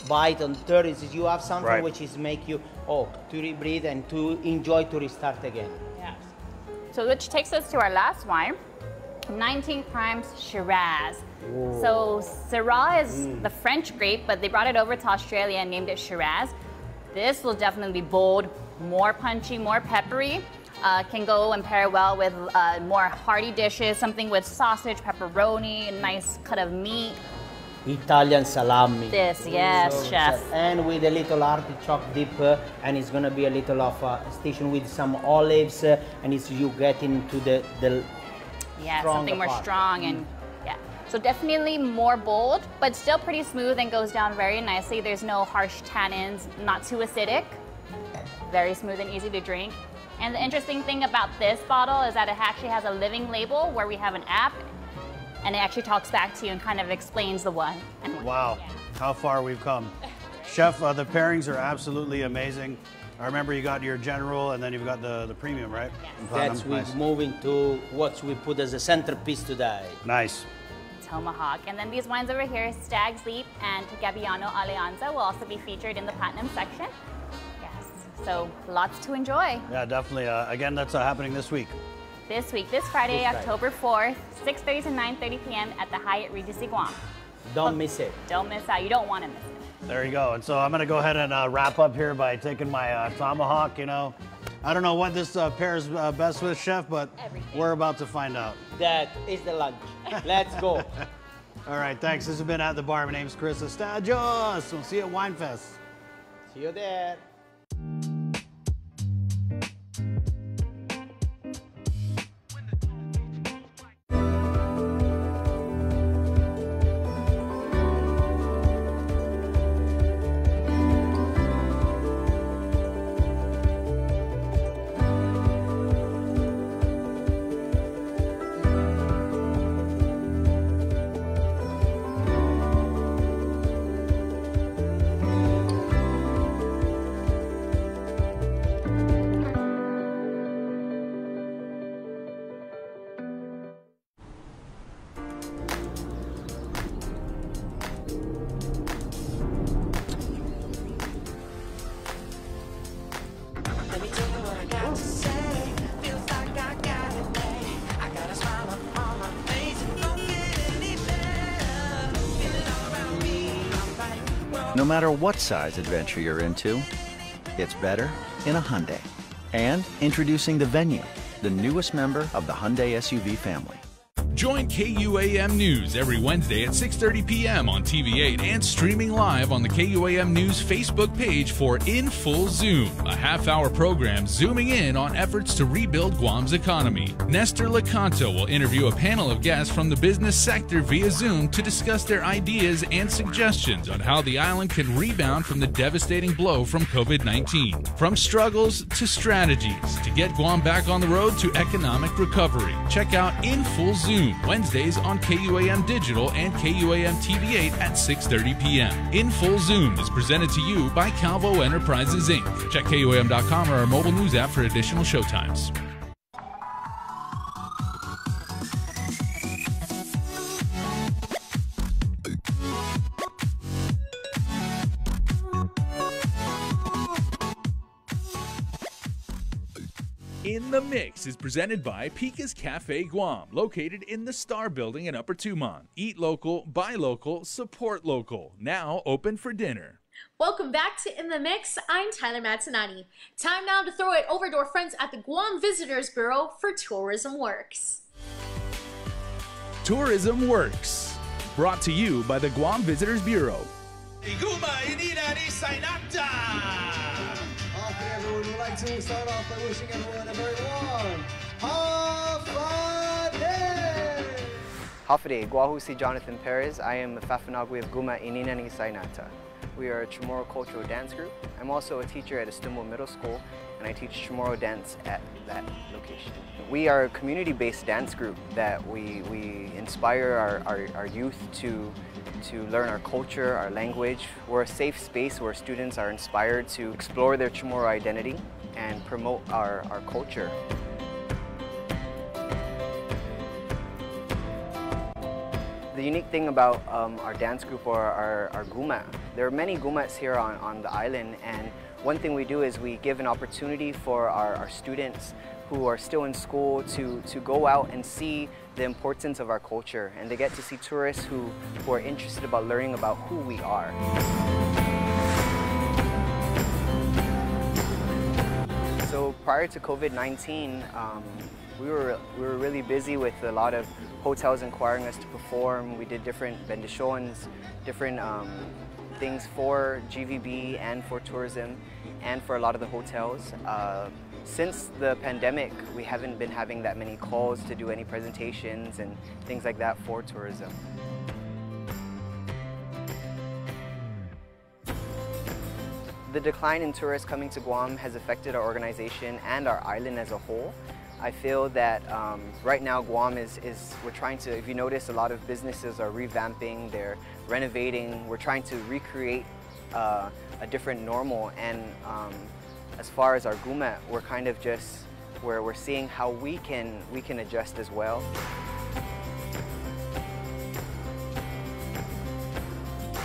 bite on third, is you have something which is make you, to rebreathe and to enjoy to restart again. Yes. So which takes us to our last wine, 19 Crimes Shiraz. Whoa. So Syrah is the French grape, but they brought it over to Australia and named it Shiraz. This will definitely be bold, more punchy, more peppery. Can go and pair well with more hearty dishes, something with sausage, pepperoni, a nice cut of meat. Italian salami. This, yes, chef. And with a little artichoke dip, and it's gonna be a little of a station with some olives, and it's you get into the something more strong and So definitely more bold, but still pretty smooth and goes down very nicely. There's no harsh tannins, not too acidic. Very smooth and easy to drink. And the interesting thing about this bottle is that it actually has a living label where we have an app, and it actually talks back to you and kind of explains the wine. Wow, how far we've come. Chef, the pairings are absolutely amazing. I remember you got your general and then you've got the premium, right? Yes. That's we're moving to what we put as a centerpiece today. Nice. Tomahawk. And then these wines over here, Stag's Leap and Gabbiano Alianza, will also be featured in the Platinum section. Yes, so lots to enjoy. Yeah, definitely. Again, that's happening this week. This Friday, October 4th, 6:30 to 9:30 p.m. at the Hyatt Regency Guam. Don't miss it. Don't miss out. You don't want to miss it. There you go. And so I'm going to go ahead and wrap up here by taking my tomahawk. You know, I don't know what this pairs best with, Chef, but we're about to find out. That is the lunch. Let's go. All right, thanks. This has been At the Bar. My name's Chris Estajos. We'll see you at Winefest. See you there. No matter what size adventure you're into, it's better in a Hyundai. And introducing the Venue, the newest member of the Hyundai SUV family. Join KUAM News every Wednesday at 6:30 p.m. on TV8 and streaming live on the KUAM News Facebook page for In Full Zoom, a half-hour program zooming in on efforts to rebuild Guam's economy. Nestor Lecanto will interview a panel of guests from the business sector via Zoom to discuss their ideas and suggestions on how the island can rebound from the devastating blow from COVID-19. From struggles to strategies to get Guam back on the road to economic recovery. Check out In Full Zoom Wednesdays on KUAM Digital and KUAM TV8 at 6:30 p.m. In Full Zoom is presented to you by Calvo Enterprises, Inc. Check KUAM.com or our mobile news app for additional showtimes. In the Mix is presented by Pika's Cafe Guam, located in the Star Building in Upper Tumon. Eat local, buy local, support local. Now open for dinner. Welcome back to In the Mix. I'm Tyler Matsinani. Time now to throw it over to our friends at the Guam Visitors Bureau for Tourism Works. Tourism Works, brought to you by the Guam Visitors Bureau. Everyone would like to start off by wishing everyone a very warm Hafade! Hafade, Guahusi Jonathan Perez. I am the Fafanagui of Guma Ininani Sainata. We are a Chamorro cultural dance group. I'm also a teacher at Estumbo Middle School, and I teach Chamorro dance at that location. We are a community-based dance group that we inspire our youth to learn our culture, our language. We're a safe space where students are inspired to explore their Chamorro identity and promote our culture. The unique thing about our dance group or our Guma, there are many Gumas here on the island, and one thing we do is we give an opportunity for our students who are still in school to go out and see the importance of our culture, and they get to see tourists who are interested about learning about who we are. So prior to COVID-19, we were really busy with a lot of hotels inquiring us to perform. We did different bendiciones, different things for GVB and for tourism and for a lot of the hotels. Since the pandemic, we haven't been having that many calls to do any presentations and things like that for tourism. The decline in tourists coming to Guam has affected our organization and our island as a whole. I feel that right now Guam we're trying to, if you notice, a lot of businesses are revamping, they're renovating, we're trying to recreate a different normal, and as far as our Guma, we're kind of just, we're seeing how we can adjust as well.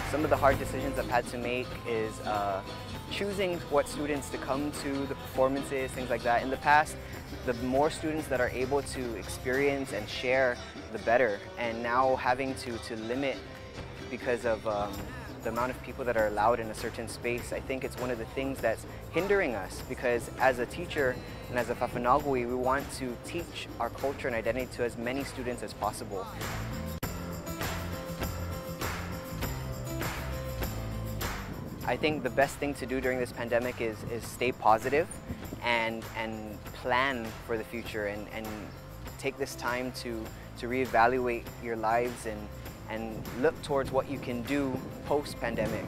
Some of the hard decisions I've had to make is choosing what students to come to the performances, things like that. In the past, the more students that are able to experience and share, the better. And now having to limit because of the amount of people that are allowed in a certain space, I think it's one of the things that's hindering us, because as a teacher and as a Fafanagui, we want to teach our culture and identity to as many students as possible. I think the best thing to do during this pandemic is stay positive and plan for the future, and take this time to reevaluate your lives and look towards what you can do post-pandemic.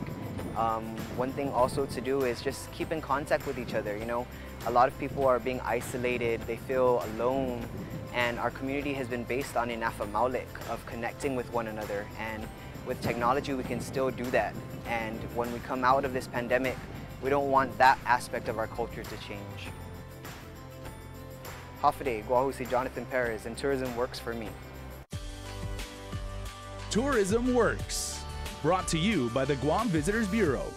One thing also to do is just keep in contact with each other. You know, a lot of people are being isolated, they feel alone, and our community has been based on Inafa Maulik of connecting with one another, and with technology we can still do that. And when we come out of this pandemic, we don't want that aspect of our culture to change. Hafide, Guahusi Jonathan Perez, and tourism works for me. Tourism Works, brought to you by the Guam Visitors Bureau.